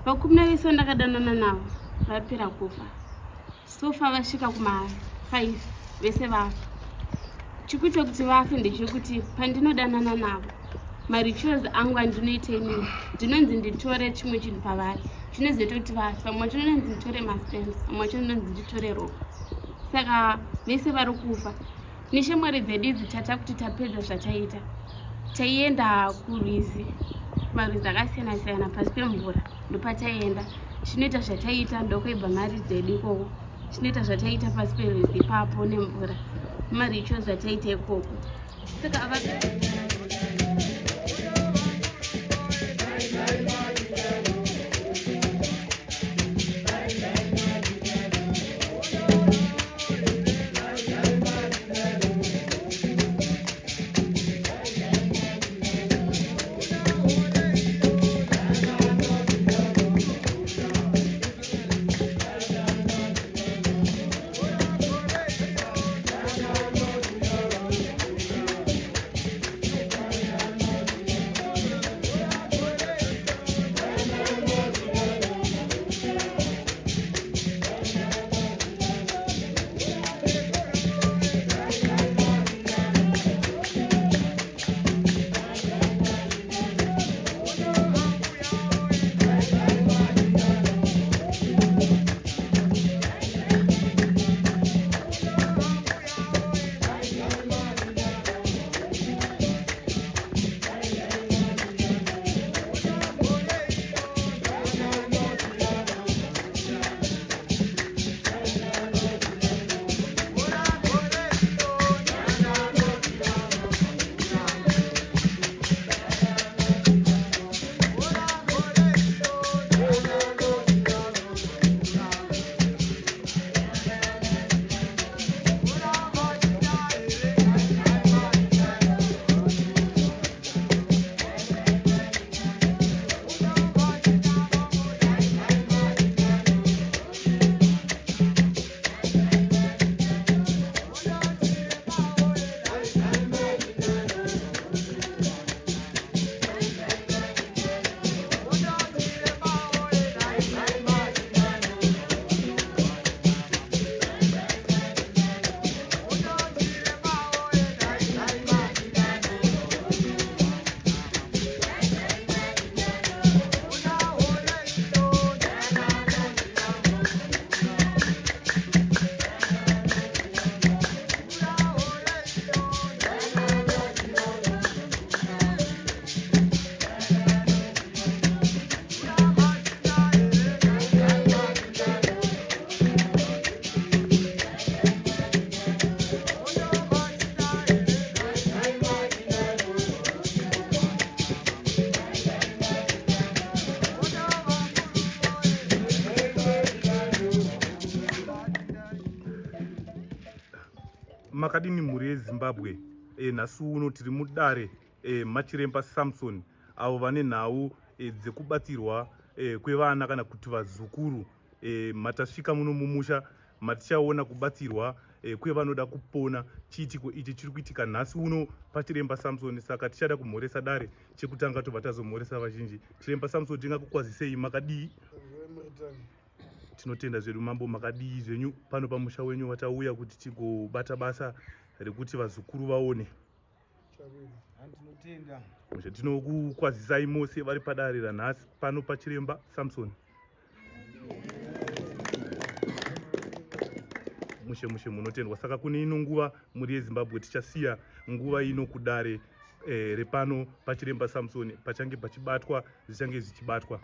Vakumi vese ndakadanana navo vapera kufa. Sofa vasvika kuma5 vese vafa. Chikuita kuti vafe ndechekuti pandinodanana navo marichuzi angu andinoiteni ndinonzi nditore chimwe chinhu pavari chinozoita kuti vafe. Vamwe vacho ndinonzi nditore maspens, vamwe vacho ndinonzi nditore ropa. Saka vese vari kufa. Neshamwari dzedu idzi tata kuti tapedza zvataita taienda kurwizi, marwizi akasiyana siyana pasi pemvura ndopataienda. Chinoita zvataita ndokuibva mari dzedu ikoko. Chinoita zvataita pasi perwizi ipapo nemvura marichuzi ataita ikoko. Saka makadini mhuri yeZimbabwe nhasi uno tiri mudare Machiremba Samson avo vane nhau dzekubatsirwa kwevana kana kuti vazukuru. Matasvika muno mumusha matichaona kubatsirwa kwevanoda kupona. Chiitiko ichi chiri kuitika nhasi uno paChiremba Samson. Saka tichada kumhoresa dare chekutanga tobva tazomhoresa vazhinji. Chiremba Samson, tingakukwazisei? Makadii? Tinotenda zvedu mambo. Makadii zvenyu pano pamusha wenyu watauya kuti tigobata basa rekuti vazukuru vaone? Tinokukwazisai mose vari padare ranhasi pano paChiremba Samson. Mushe munotendwa. Saka kune ino nguva muri yeZimbabwe tichasiya nguva ino kudare repano paChiremba Samson pachange pachibatwa zvichange zvichibatwa.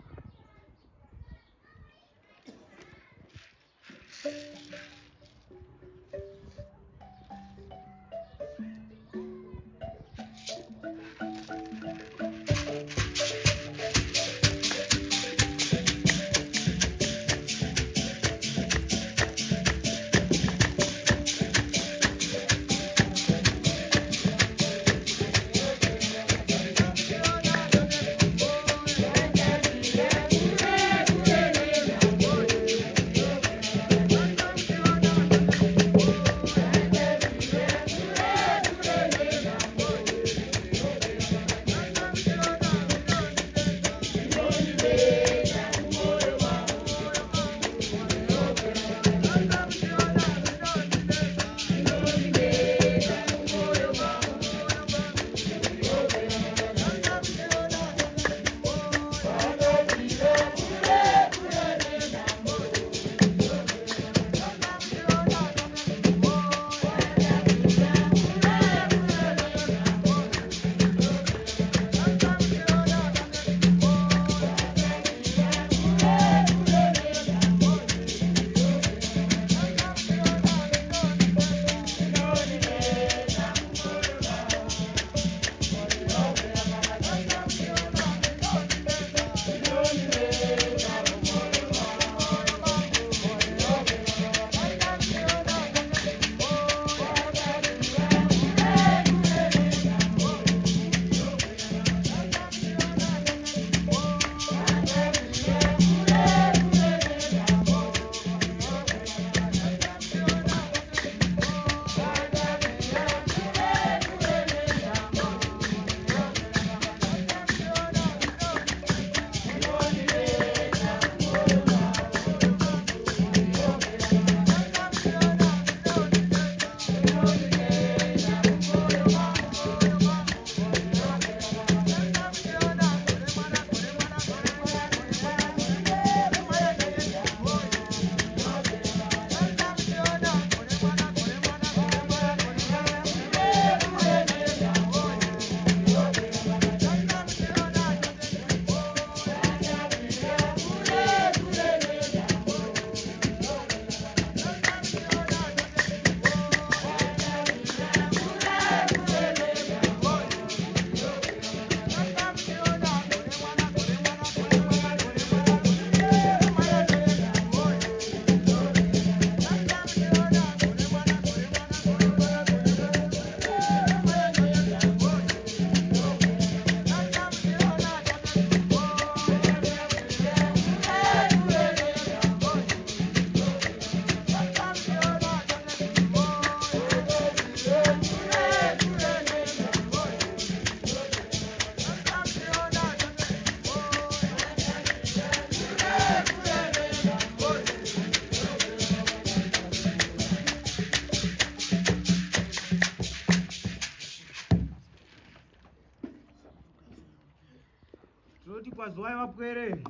Mwazwai vapwere.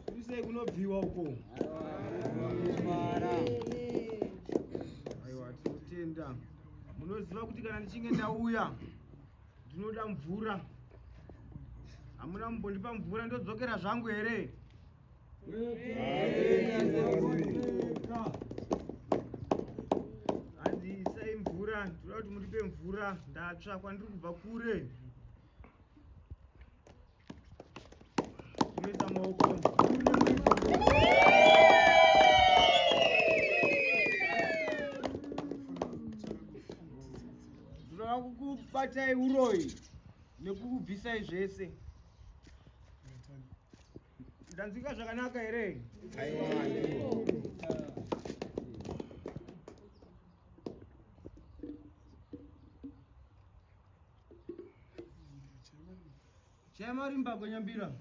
Kurisei kunobviwa uko. Aiwa, tinotenda. Munoziva kuti kana ndichinge ndauya ndinoda mvura. Hamuna mumbondipa mvura ndodzokera zvangu here? Handisai mvura, ndoda kuti mundipe mvura. Ndatsva kwandiri kubva kure. Tinoisa maoko. Ndoda kukubatai uroi nekukubvisai zvese. Ndanzwika zvakanaka here? Chamarimba kwenyambira.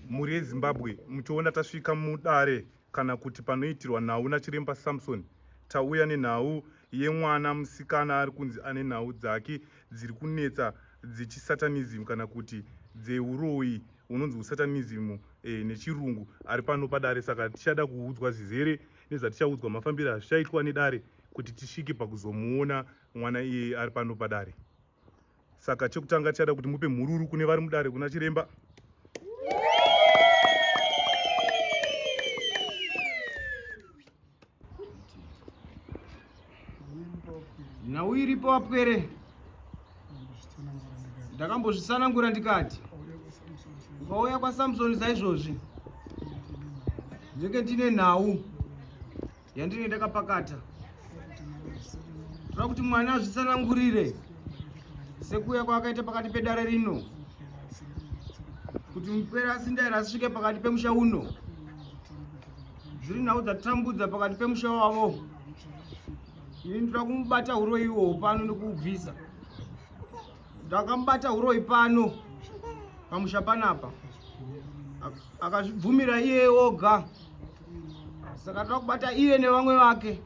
Mhuri yeZimbabwe, muchiona tasvika mudare kana kuti panoitirwa nhau naChiremba Samson, tauya nenhau yemwana musikana ari kunzi ane nhau dzake dziri kunetsa dzechisatanism kana kuti dzeuroyi unonzi usatanism nechirungu ari pano padare. Saka tichada kuudzwa zvizere nezvatichaudzwa mafambiro azvichaitwa nedare kuti tisvike pakuzomuona mwana iye ari pano padare. Saka chekutanga tichada kuti mupe mhururu kune vari mudare kuna Chiremba. Nhau iripo vapwere. Ndakambozvisanangura ndikati ukauya kwaSamsoni saizvozvi ndinenge ndine nhau yandine ndakapakata. Toda kuti mwana azvisanangurire sekuuya kwaakaita pakati pedare rino, kuti mupwere asindaira asvike pakati pemusha uno. Dziri nhau dzatambudza pakati pemusha wavo. Ini ndoda kumubata uroi ihwohwo pano nekuubvisa. Ndakamubata uroi pano pamusha panapa, akazvibvumira iye oga. Saka toda kubata iye nevamwe vake.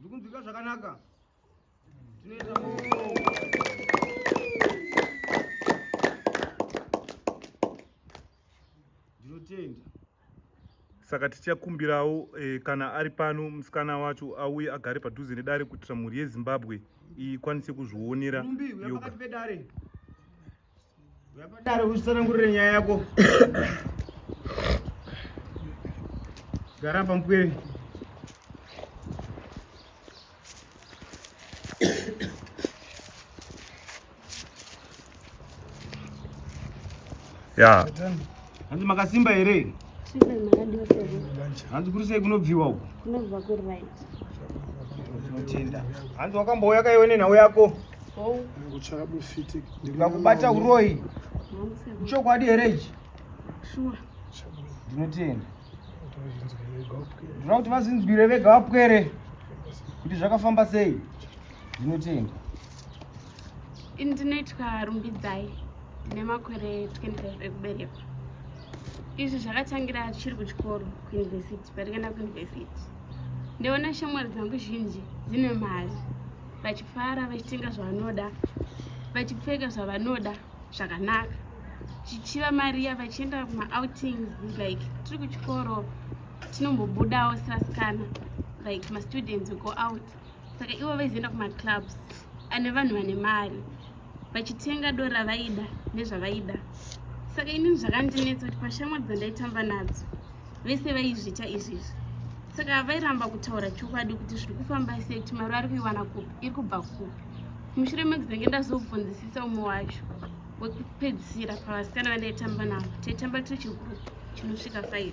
Ndikunzwika zvakanaka. Tinoita ndinotenda. Saka tichakumbirawo kana ari pano musikana wacho auye agare padhuze nedare kuitira mhuri yeZimbabwe ikwanise kuzvionera Rumbi, uya yoga. pakati pedare. Uya padare uchitsanangurire nyaya yako. Gara pamupwere. Ya, Hanzi makasimba here. Chife makadiwa sebo. Hanzi kuri sei kunobviwa uko. Kunobva ku right. Tinotenda. Hanzi wakambouya kaione nhau yako. Oh, Ndikakubata uroi. mama sebo. Chokwadi here ichi. Sure. Ndinotenda. Ndinoda kuti vazinzwire vega vapwere kuti zvakafamba sei. Ndinotenda. Ndinoitwa Rumbidzai. Ndine makore 25 ekuberekwa. Izvi zvakatangira tichiri kuchikoro kuyunivhesiti, patikaenda kuyunivhesiti. Ndiona shamwari dzangu zhinji dzine mari, vachifara, vachitenga zvavanoda, vachipfeka zvavanoda zvakanaka, chichiva mariya vachienda kuma-outings, like tiri kuchikoro tinombobudawo sevasikana, like ma-students will go out. Saka ivo vaizoenda kuma-clubs ane vanhu vane mari, vachitenga doro ravaida nezvavaida. Saka inini zvakandinetsa kuti pashamwari dzandaitamba nadzo vese vaizviita izvizvi. Saka vairamba kutaura chokwadi kuti zviri kufamba sei, kuti mari ari kuiwana kupi, iri kubva kupi. Mushure mekuzenge ndazobvunzisisa umwe wacho wekupedzisira pavasikana vandaitamba navo, taitamba tiri chiguru chinosvika 5.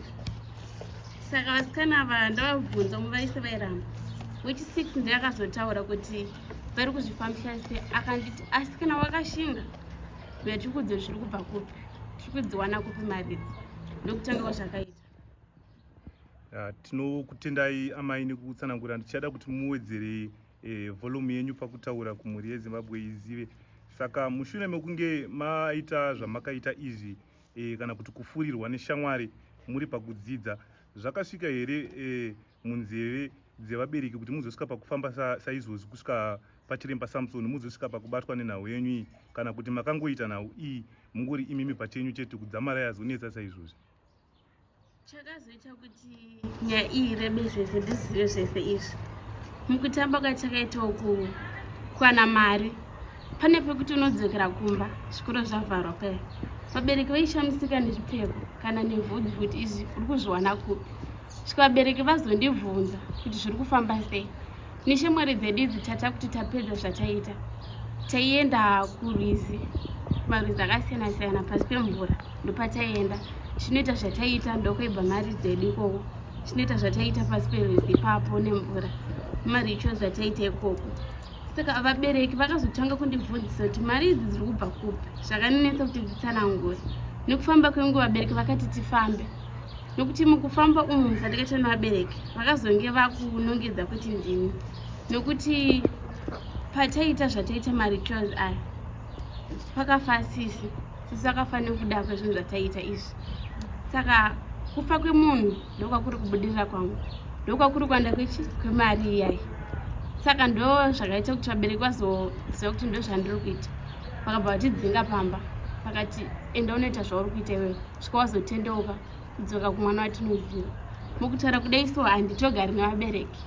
Saka vasikana ava ndavabvunza umwe vaise vairamba. Wechi6 ndayakazotaura kuti vari kuzvifambisa sei, akanditi asi kana wakashinga uyatikudze zviri kubva kupi, tiri kudziwana kupi mari idzi, ndokutangawo zvakaita. tinokutendai amai nekutsanangura. Ndichada kuti muwedzere volume yenyu pakutaura kumhuri yeZimbabwe izive. Saka mushure mekunge maita zvamakaita izvi kana kuti kufurirwa neshamwari muri pakudzidza, zvakasvika here munzeve dzevabereki kuti muzosvika pakufamba saizvozvi, kusvika pachiremba Samson, muzosvika pakubatwa nenhau yenyu iyi, kana kuti makangoita nhau iyi mungori imimi pachenyu chete kudzamara yazonetsa saizvozvi? Chakazoita kuti nyaya iyi irebe zvese ndizive zvese izvi, mukutamba kwatakaitawo kuwana mari, pane pekuti unodzokera kumba zvikoro zvavharwa paya, vabereki vaishamisika nezvipfeko kana nevhudzi kuti izvi uri kuzviwana kupi. Svika vabereki vazondibvunza kuti zviri kufamba sei. Neshamwari dzedu idzi tata kuti tapedza zvataita, taienda kurwizi, marwizi akasiyana siyana pasi pemvura, ndopataienda chinoita zvataita, ndokuibva mari dzedu ikoko, chinoita zvataita pasi perwizi ipapo nemvura, marichuals zvataita ikoko. Saka vabereki vakazotanga kundibvunzisa kuti mari idzi dziri kubva kupi, zvakaninetsa kuti nditsanangure. Nekufamba kwenguva vabereki vakati tifambe, nokuti mukufamba umu zvandikaita nevabereki vakazonge vakunongedza kuti ndini, nokuti pataita zvataita marichuals aya pakafa sisi vakafanira kuda kwezvinhu zvataita izvi. Saka kufa kwemunhu ndokwakuri kubudirira kwangu, ndokwakuri kuwanda kwemari iyayi. Saka ndo zvakaita kuti vabereki vazoziva kuti ndo zvandiri kuita, vakabva vatidzinga pamba, vakati enda unoita zvauri kuita iwewe, svika wazotendeuka kudzoka kumwana watinoziva. Mukutaura kudai so handitogari nevabereki,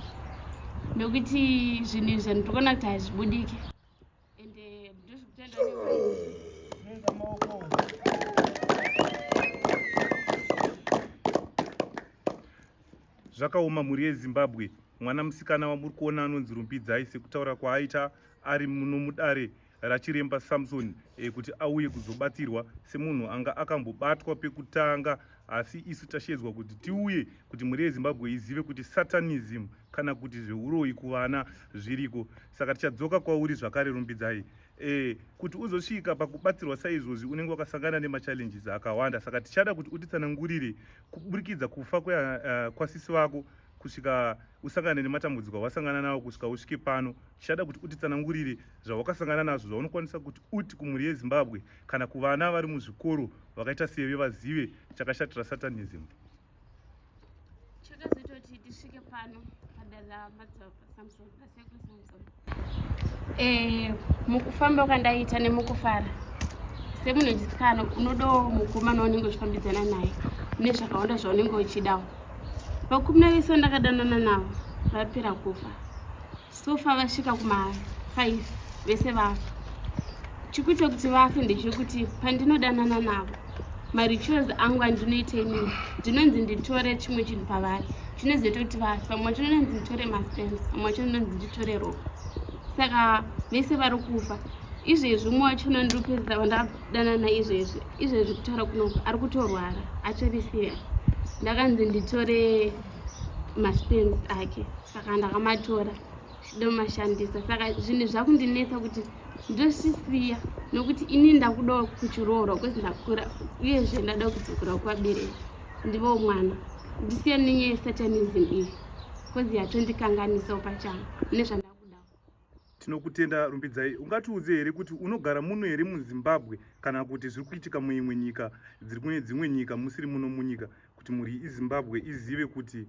nokuti zvinhu izvi ndinoona kuti hazvibudike, ende ndozvikutenda Zvakaoma mhuri yeZimbabwe. Mwana musikana wamuri kuona anonzi Rumbidzai, sekutaura kwaaita ari muno mudare rachiremba Samson, kuti auye kuzobatsirwa semunhu anga akambobatwa pekutanga, asi isu tashedzwa kuti tiuye kuti mhuri yeZimbabwe izive kuti satanism kana kuti zveuroyi kuvana zviriko. Saka tichadzoka kwauri zvakare Rumbidzai, kuti uzosvika pakubatsirwa saizvozvi unenge wakasangana nemachallenges akawanda. Saka tichada kuti utitsanangurire kuburikidza kufa kwasisi vako kusvika usangane nematambudziko awasangana nawo kusvika usvike pano. Tichada kuti utitsanangurire zvawakasangana nazvo, zvaunokwanisa kuti uti kumhuri yeZimbabwe kana kuvana vari muzvikoro vakaita seve vazive chakashatira satanism. chakazoita kuti tisvike pano padada madzibaba Samson, pasekuru Samson. Mukufamba kwandaita nemukufara, semunhu wechisikana unodawo mukomana waunenge uchifambidzana naye nezvakawanda zvaunenge uchidawo. Vakumi vese ndakadanana navo vapera kufa, sofa vasvika kuma 5 vese vafa. Chikuru chekuti vafe ndechekuti pandinodanana navo marituals angu andinoita inini ndinonzi nditore chimwe chinhu pavari chinozoita kuti vafe. Pamwe wacho ndinonzi nditore maspens, pamwe wacho ndinonzi nditore ropa. Saka vese vari kufa. Izvezvi umwe wacho nondipedzisa vandadanana izvezvi kutaura kunoku ari kutorwara atori serious. Ndakanzi nditore maspens ake saka ndakamatora ndomashandisa. Saka zvinhu zvakundinetsa kuti ndochisiya nokuti ini ndakudawo kuchiroorwa kwezi ndakura uyezve ndada kudzokera kuvabereki ndivo mwana ndisiya nenyaya yesatanism iyi kozi yatondikanganisawo pachangu nezvandakudawo. Tinokutenda Rumbidzai. Ungatiudze here kuti unogara muno here muZimbabwe kana kuti zviri kuitika muimwe nyika dziri kune dzimwe nyika musiri muno munyika kuti muri iZimbabwe izive kuti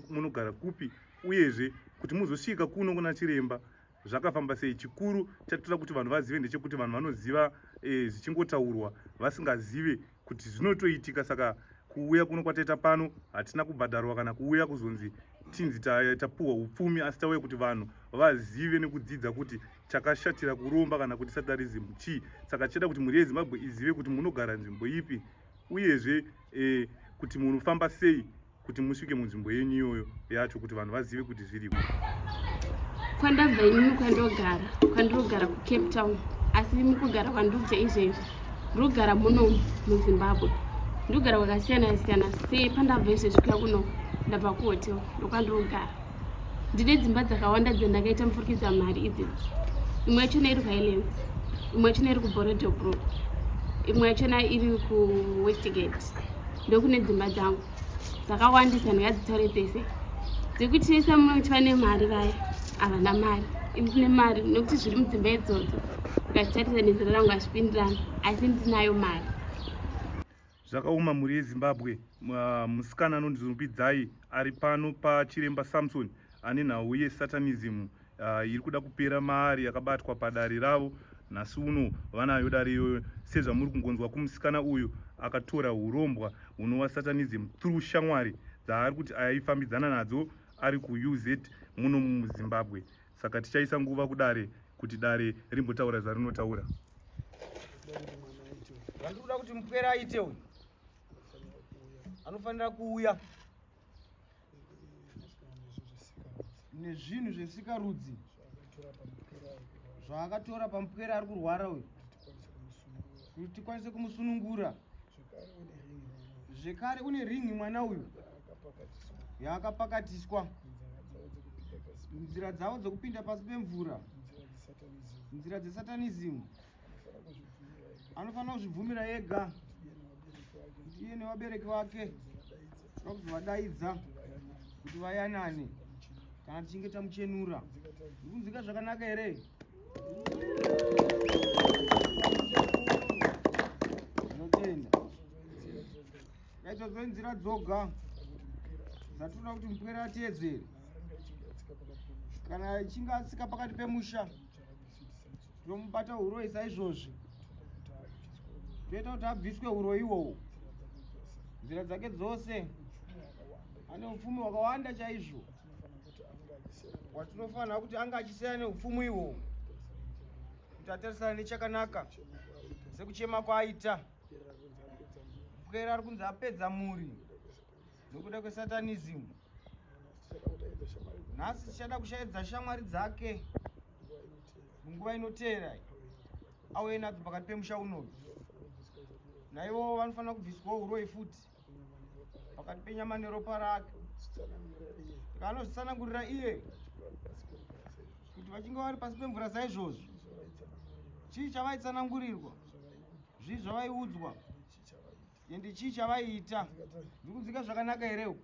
munogara kupi uyezve kuti muzosvika kuno kuna chiremba zvakafamba sei? Chikuru chatoda kuti vanhu vazive ndechekuti vanhu vanoziva zvichingotaurwa vasingazive kuti zvinotoitika. Saka kuuya kuno kwataita pano hatina kubhadharwa kana kuuya kuzonzi tinzi tapuhwa upfumi, asi tauya kuti vanhu vazive nekudzidza kuti chakashatira kuromba kana kuti satarism chii. Saka tichida kuti mhuri yeZimbabwe izive kuti munogara nzvimbo ipi uyezve kuti munofamba sei kuti musvike munzvimbo yenyu iyoyo yacho kuti vanhu vazive kuti zviriko. Kwandabva inini kwandirogara kuCape Town, asi mukugara kwandikuita izvezvi ndirikugara muno muZimbabwe. Ndirikugara kwakasiyana siyana. Sei pandabva izvezvi kuya kuno ndabva kuhotel ndokwandirogara. Ndine dzimba dzakawanda dzandakaita mufurikidzwa mari idzidzi. Imwe yachona iri kuHighlands, imwe yachona iri kuBorodebro, imwe yachona iri kuWestgate. Ndokune dzimba dzangu dzakawandisa ndingadzitaure dzese dzekuti vese munoti vane mari vaya havana mari. Ndine mari nokuti zviri mudzimba idzodzo ukatarisa nezera rangu hazvipindirana, asi ndinayo mari. Zvakaoma mhuri yeZimbabwe. Musikana anonzi Rumbidzai ari pano pachiremba Samson ane nhau yesatanism iri kuda kupera maari yakabatwa padare ravo. Nhasi uno vanayo dare iyoyo sezvamuri kungonzwa kumusikana uyu akatora urombwa hunova satanism through shamwari dzaari kuti aifambidzana nadzo ari kuUZ muno muZimbabwe. Saka tichaisa nguva kudare kuti dare rimbotaura zvarinotaura. Vandikuda kuti mupwere aite uyu anofanira kuuya nezvinhu zvesikarudzi zvaakatora pamupwere ari kurwara uyu kuti tikwanise kumusunungura. Zvekare une ringi mwana uyu yaakapakatiswa. Nzira dzavo dzokupinda pasi pemvura, nzira dzesatanism, anofanira kuzvibvumira ega kuti iye nevabereki vake vakuzovadaidza kuti vayanane kana tichinge tamuchenura. Ndikunzwika zvakanaka here? Ndinotenda. Kaitwa nzira dzoga dzatoda kuti mupwere ateedzere. Kana achinge atsika pakati pemusha tomubata uroyi saizvozvi, toita kuti abviswe uroyi ihwohwo. Nzira dzake dzose ane upfumi hwakawanda chaizvo watinofanira kuti anga achisiyana neupfumi ihwohwo kuti atarisana nechakanaka sekuchema kwaaita. Mupwere ari kunzi apedza muri nokuda kwesatanism. Nhasi tichada kushaidza shamwari dzake munguva inoteera auye nadzo pakati pemusha unoyu. Naivo vanofanira kubviswawo uroyi futi pakati penyama neropa rake. Tikanozvitsanangurira iye kuti vachinge vari pasi pemvura saizvozvi, chii chavaitsanangurirwa, zvii zvavaiudzwa, ende chii chavaiita. Ndikunzwika zvakanaka here?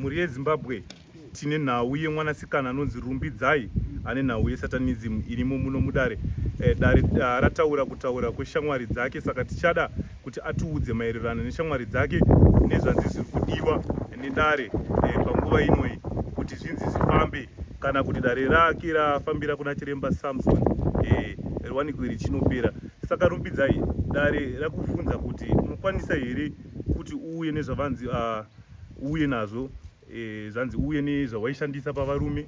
mhuri yezimbabwe tine nhau yemwanasikana anonzi Rumbidzai ane nhau yesatanism irimo muno mudare. Dare rataura kutaura kweshamwari dzake, saka tichada kuti atiudze maererano neshamwari dzake nezvanzi zviri kudiwa nedare panguva inoi kuti zvinzi zvifambe, kana kuti dare rake rafambira kuna chiremba Samson riwanikwe richinopera. Saka Rumbidzai, dare rakubvunza kuti unokwanisa here kuti uye nezvavanzi uye nazvo zvanzi uye nezvawaishandisa pavarume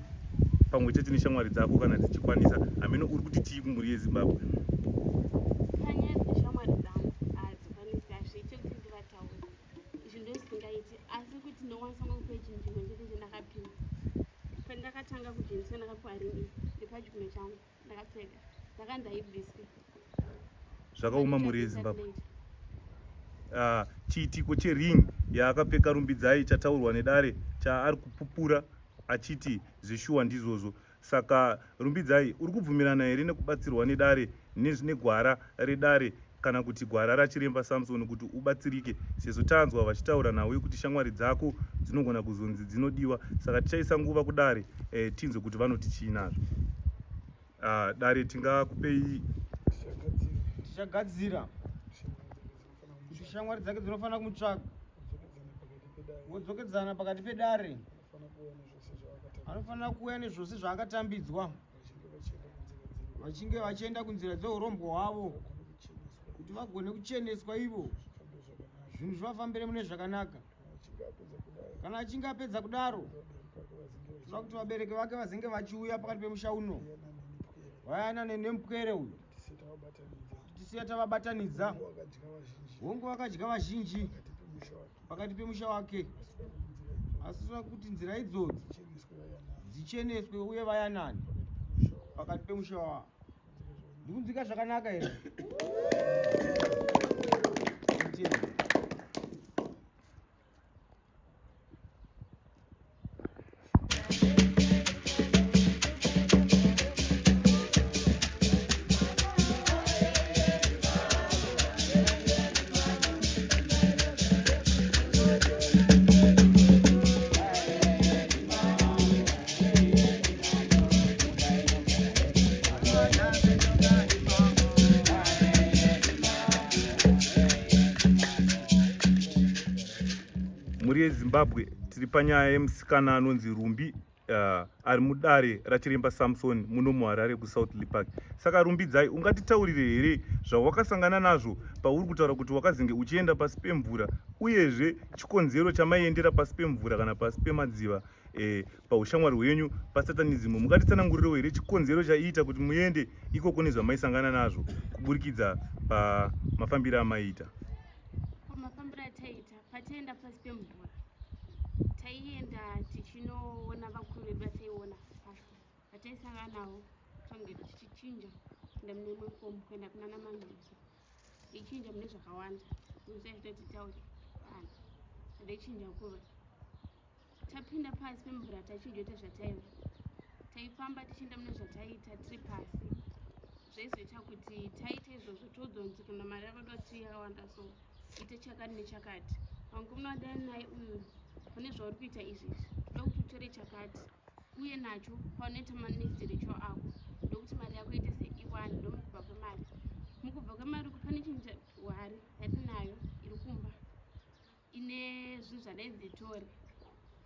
pamwe chete neshamwari dzako kana dzichikwanisa. Hameno uri kuti chii kumhuri yeZimbabwe? Panyaya dzeshamwari dzangu hadzikwanisi hazviite kuti ndivataure izvi ndozvisingaiti, asi kuti ndokwanisa kupa chinhu chimwe chete chandakapinda pandakatanga kujeniswa ndakapiwa ringi nepachigumwe changu ndakapfeka ndakanzi haibviswe. Zvakaoma mhuri yeZimbabwe. Chiitiko chering yaakapfeka Rumbidzai chataurwa nedare chaari kupupura achiti zveshuwa ndizvozvo. Saka Rumbidzai, uri kubvumirana here nekubatsirwa nedare negwara redare kana kuti gwara rachiremba Samson kuti ubatsirike, sezvo tanzwa vachitaura nawe kuti shamwari dzako dzinogona kuzonzi dzinodiwa? Saka tichaisa nguva kudare tinzwe kuti vanoti chii nazvo. Dare tingakupei? Tichagadzira kuti shamwari dzake dzinofanira kumutsvaga wodzokedzana pakati pedare, anofanira kuuya nezvose zvaakatambidzwa vachinge vachienda kunzira dzeurombo hwavo kuti vagone kucheneswa ivo, zvinhu zvivafambire mune zvakanaka. Kana achinge apedza kudaro, toda kuti vabereki vake vazenge vachiuya pakati pemusha uno vayana nemupwere uyu tisiya tavabatanidza, hongu vakadya vazhinji pakati pemusha wake, asi toda kuti nzira idzodzi dzicheneswe uye vayanani pakati pemusha wavo. Ndikunzwika zvakanaka here? Mhuri yeZimbabwe, tiri panyaya yemusikana anonzi Rumbi ari mudare rachiremba Samson muno muHarare kuSouth Park. Saka Rumbidzai, ungatitaurire here zvawakasangana nazvo pauri kutaura kuti wakazenge uchienda pasi pemvura, uyezve chikonzero chamaiendera pasi pemvura kana pasi pemadziva paushamwari hwenyu pasatanism? Mungatitsanangurire here chikonzero chaiita kuti muende ikoko nezvamaisangana nazvo kuburikidza pamafambiro amaiita? Pamafambiro ataiita pataienda pasi pemvura taienda tichinoona vakuru vedu vataiona pasi vataisangana navo tange tichichinja kuenda mune imwe fomu kuenda kuna namanhuso ichinja mune zvakawanda usaitotitauri vanhu adaichinja kuva tapinda pasi pemvura tachinjoita zvataiva taifamba tichienda mune zvataiita tiri pasi zvaizoita kuti taita izvozvo todzonzi kana mari yakada tiri yakawanda so ite chakati nechakati panguva wadani naye uyu pane zvauri kuita izvizvi toda kuti utore chakati uye nacho paunoita manesirecho ako ndokuti mari yako ite seiwani ndomukubva kwemari mukubva kwemari kupane hwari yatinayo iri kumba ine zvinhu zvadaidzitori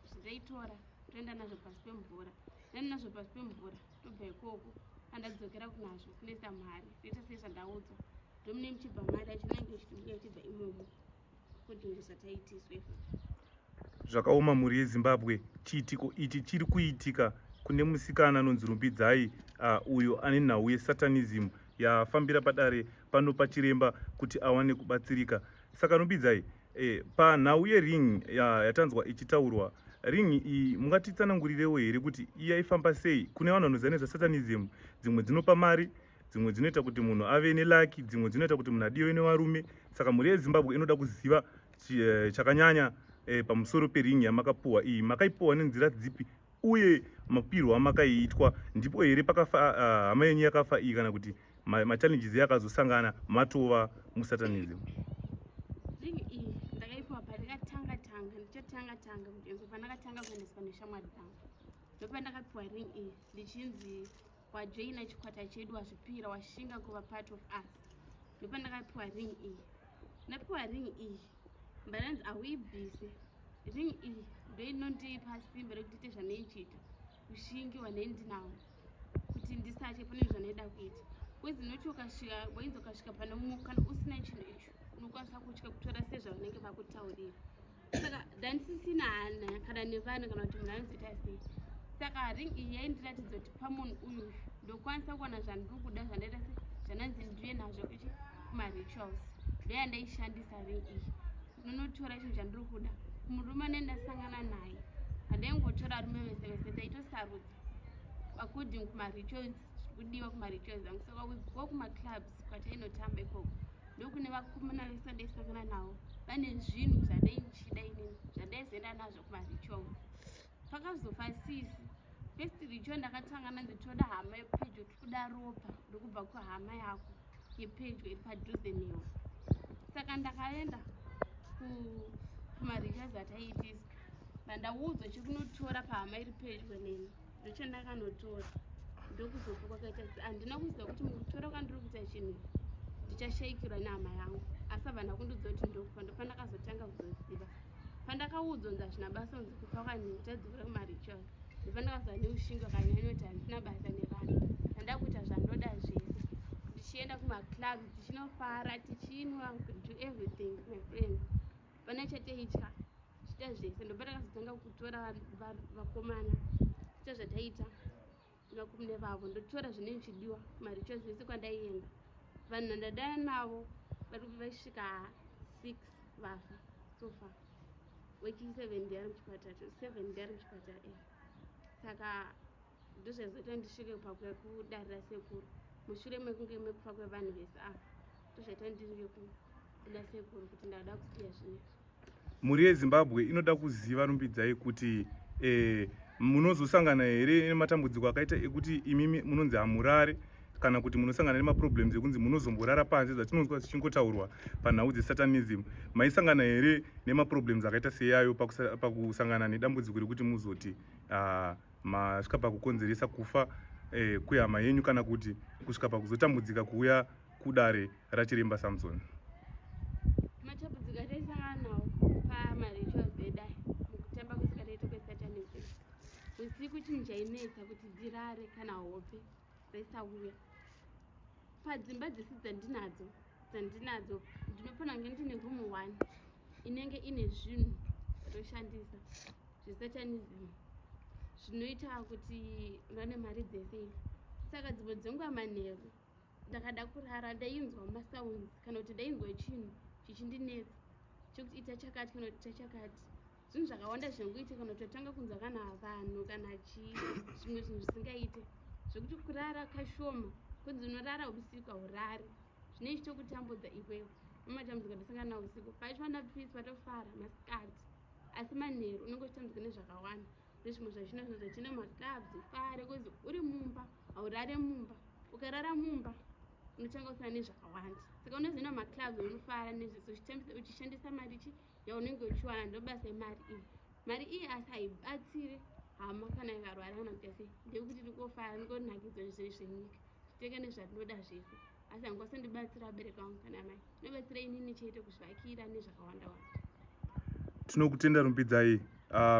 zvitaitora toenda nazvo pasi pemvura nani nazvo pasi pemvura tobva ikoko andadzokera kunazvo kunoisa mari toita sezvandaudzwa ndomune muchibva mari achinange chitumbuya chibva imomo kodhingi zvataitiswe. Zvakaoma mhuri yeZimbabwe, chiitiko ichi chiri kuitika kune musikana anonzi Rumbidzai uyo ane nhau yesatanism yafambira padare pano pachiremba kuti awane kubatsirika. Saka Rumbidzai, panhau yering yatanzwa ichitaurwa, ring iyi mungatitsanangurirewo here kuti yaifamba sei? Kune vanhu vanoziva nezvesatanism, dzimwe dzinopa mari, dzimwe dzinoita kuti munhu ave nelaki, dzimwe dzinoita kuti munhu adiwe nevarume. Saka mhuri yeZimbabwe inoda kuziva chakanyanya pamusoro pering yamakapuhwa iyi. Makaipuhwa nenzira dzipi uye mapirwo amakaiitwa ndipo here pakafa hama yenyu yakafa iyi kana kuti machallenges yakazosangana matova musatanism? Ring iyi ndakaipuhwa parikatanga ndichatanga kuti pandakatanga kuendeswa neshamwari dzangu ndopandakapiwa ring iyi ndichinzi wajoina chikwata chedu wazvipira washinga kuva part of us ndopandakapiwa ring iyi ndapiwa ring iyi mbaranzi auibvise ring iyi ndoinondipa simba rekuti ite zvandaichita kushingiwa neindinawo kuti ndisache pane zvanoida kuita kwezi noti wainzi ukasvika pane mumwe kana usina chinhu icho unokwanisa kutya kutora sezvavanenge vakutaurira saka ndandisisina hana kana nevanhu kana kuti munhu anozoita sei saka ring iyi yaindiratidza kuti pamunhu uyu ndokwanisa kuwana zvandiri kuda zvandaita se zvananzi ndive nazvo kuchi kumarituals ndoyandaishandisa ring iyi nonotora chinhu chandiri kuda murume anendasangana naye handaingotora rume vese vese taitosarudza according kumarituals kudiwa kumarituals angu saka go kumaclubs kwatainotamba ikoko ndokune vakomana vese ndaisangana navo vane zvinhu zvadaichida inini zvandaizoenda nazvo kumarituals pakazofa sisi first ritual ndakatangana nditoda hama yepedyo tikuda ropa ndokubva kuhama yako yepedyo iri padhuze newe saka ndakaenda kumarituals ataiitiswa vandaudzwa chekunotora pahama iri pedyo neni ndochandakanotora ndokuzopa kwakaita handina kuziva kuti mukutora kwandiri kuita chinhu ndichashaikirwa nehama yangu asi abva kundiudza kuti ndokufa ndopandakazotanga kuzoziva pandakaudzwa hazvina basa kunzi kufa kwanini tadzokera kumarituals ndopandakaziva neushingo kanyanya kuti handisina basa nevanhu handakuita zvandoda zvese ndichienda kumaclubs tichinofara tichinwa do everything my friends pana chataitya chita zvese ndopandakazotanga kutora vakomana chita zvataita vakomane vavo ndotora zvinenge chidiwa kumarituals vese kwandaienda vanhu ndadana navo vari vasvika 6 vafa sofa weki 7 ndiyari muchikwatatu 7 ndiyari muchikwata saka ndozvazoita ndisvike pakuya kudarira sekuru mushure mekunge mekufa kwevanhu vese ava ndozvaita ndiringe kuda sekuru kuti ndada kusiya zvinezvi. Mhuri yeZimbabwe inoda kuziva rumbidzai kuti munozosangana here nematambudziko akaita ekuti imimi munonzi hamurare kana kuti munosangana nemaproblems ekunzi munozomborara panze zvatinonzwa zvichingotaurwa panhau dzesatanism maisangana here nemaproblems akaita seyayo pakusangana nedambudziko rekuti muzoti masvika pakukonzeresa kufa kwehama yenyu kana kuti kusvika pakuzotambudzika kuuya kudare raChiremba Samson? Matambudziko ataisangana nawo pamarituals edai mukutamba kwesakataita kwesatanism usiku chinhu chainetsa kuti ndirare kana hope dzaisauya padzimba dzese dzandinadzo ndinofanira kunge ndine room 1 inenge ine zvinhu zvatoshandisa zvesatanism zvinoita kuti vane mari dzese idzi saka dzimwe dzenguva manheru ndakada kurara ndainzwa masounds kana kuti ndainzwa chinhu chichindinetsa chokuti ita chakati kana kuti chakati zvinhu zvakawanda zvinongoite kana totanga kunzwa kana vanhu kana zvimwe zvinhu zvisingaite zvokuti kurara kashoma kunzi unorara usiku haurari zvine chitokutambudza ikweyo nematambudziko ndasangana nawo usiku pachiwana pisi patofara masikati asi manheru unenge uchitambudzika nezvakawanda ndezvimwe zvazvino zvatine maclubs ufare kwezi uri mumba haurare mumba ukarara mumba unotanga usina nezvakawanda saka unozoenda maclubs unofara nezviso uchishandisa mari chi yaunenge uchiwana ndobasa yemari iyi mari iyi asi haibatsire hama kana ikarwara kana kuita sei ndekuti ndikofara ndikonakidza zvenyika titenge nezvatinoda zvese asi hangosandibatsira abereki vangu kana mai inobatsira inini chete kuzvivakira nezvakawanda-wanda. Tinokutenda rumbidzai.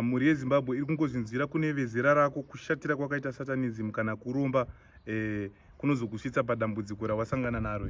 Mhuri yeZimbabwe iri kungozvinzwira kune vezera rako kushatira kwakaita satanism kana kuromba kunozokusvitsa padambudziko rawasangana naro.